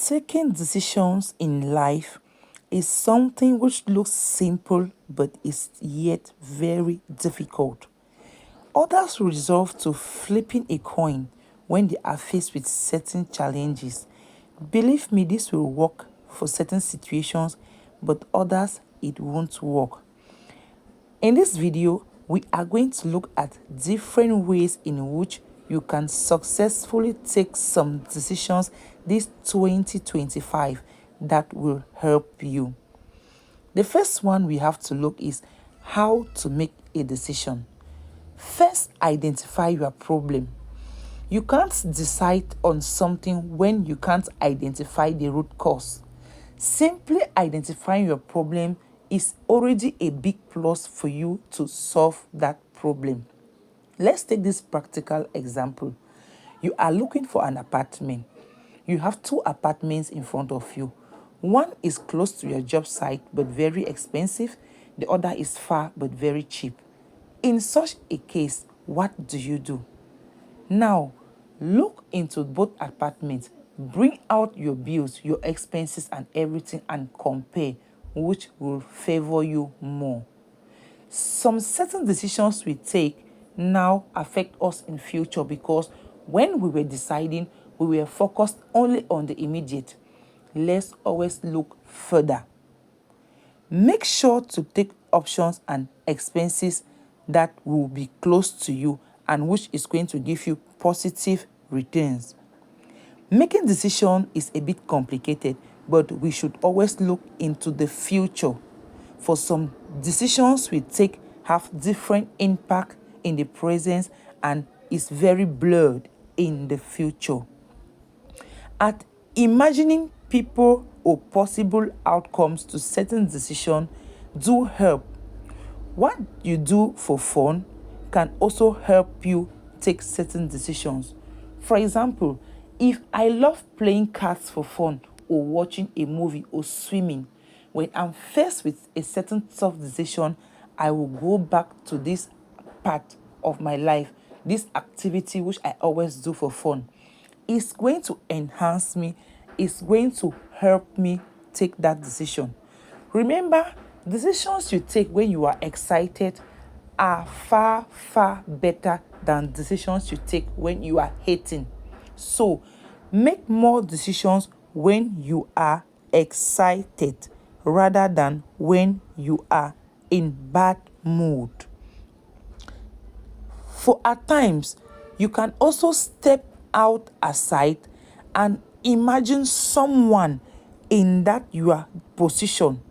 Taking decisions in life is something which looks simple but is yet very difficult. Others resolve to flipping a coin when they are faced with certain challenges. Believe me, this will work for certain situations, but others it won't work. In this video, we are going to look at different ways in which you can successfully take some decisions this 2025 that will help you. The first one we have to look is how to make a decision. First, identify your problem. You can't decide on something when you can't identify the root cause. Simply identifying your problem is already a big plus for you to solve that problem. Let's take this practical example. You are looking for an apartment. You have two apartments in front of you. One is close to your job site but very expensive. The other is far but very cheap. In such a case, what do you do? Now, look into both apartments. Bring out your bills, your expenses, and everything and compare which will favor you more. Some certain decisions we take now affect us in future because when we were deciding, we were focused only on the immediate. Let's always look further. Make sure to take options and expenses that will be close to you and which is going to give you positive returns. Making decision is a bit complicated, but we should always look into the future. For some decisions we take have different impact in the present and is very blurred in the future. At imagining people or possible outcomes to certain decisions do help. What you do for fun can also help you take certain decisions. For example, if I love playing cards for fun or watching a movie or swimming, when I'm faced with a certain tough decision, I will go back to this part of my life, this activity which I always do for fun. It's going to enhance me, it's going to help me take that decision. Remember, decisions you take when you are excited are far, far better than decisions you take when you are hating. So, make more decisions when you are excited rather than when you are in bad mood. For at times, you can also step out aside and imagine someone in that your position.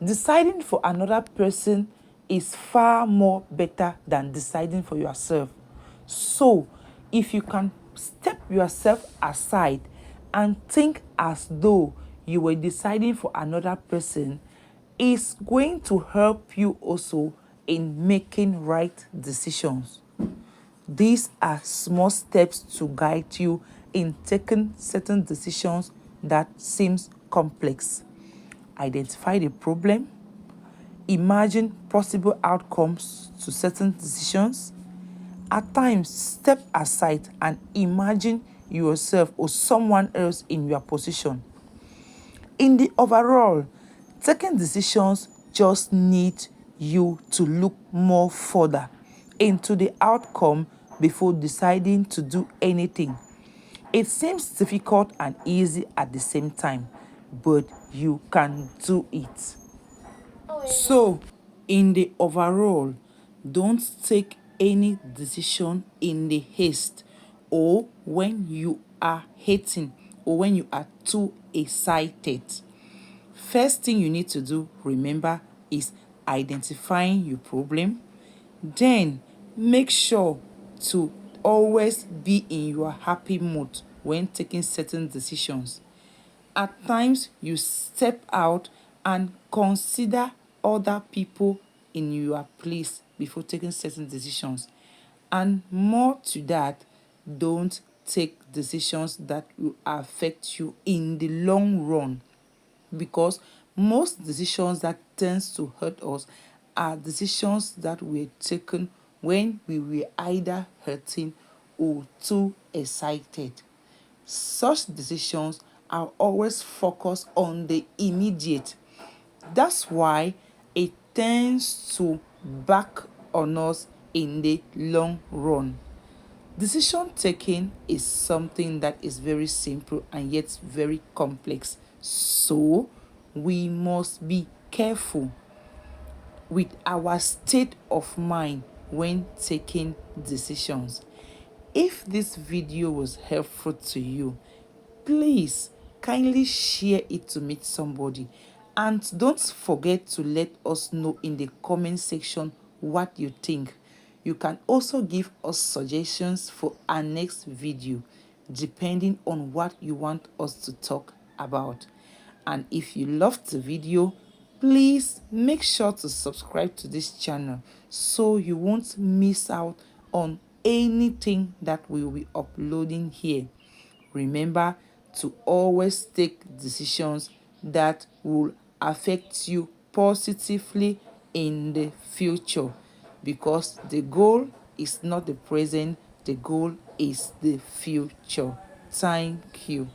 Deciding for another person is far more better than deciding for yourself. So, if you can step yourself aside and think as though you were deciding for another person, it's going to help you also in making right decisions. These are small steps to guide you in taking certain decisions that seems complex. Identify the problem, imagine possible outcomes to certain decisions. At times, step aside and imagine yourself or someone else in your position. In the overall, taking decisions just need you to look more further into the outcome before deciding to do anything. It seems difficult and easy at the same time, but you can do it. So, in the overall, don't take any decision in the haste or when you are hating or when you are too excited. First thing you need to do, remember, is identifying your problem. Then make sure to always be in your happy mood when taking certain decisions. At times, you step out and consider other people in your place before taking certain decisions. And more to that, don't take decisions that will affect you in the long run, because most decisions that tends to hurt us are decisions that were taken when we were either hurting or too excited. Such decisions are always focused on the immediate. That's why it tends to back on us in the long run. Decision taking is something that is very simple and yet very complex. So we must be careful with our state of mind when taking decisions. If this video was helpful to you, please kindly share it to meet somebody. And don't forget to let us know in the comment section what you think. You can also give us suggestions for our next video, depending on what you want us to talk about. And if you loved the video, please make sure to subscribe to this channel so you won't miss out on anything that we will be uploading here. Remember to always take decisions that will affect you positively in the future, because the goal is not the present, the goal is the future. Thank you.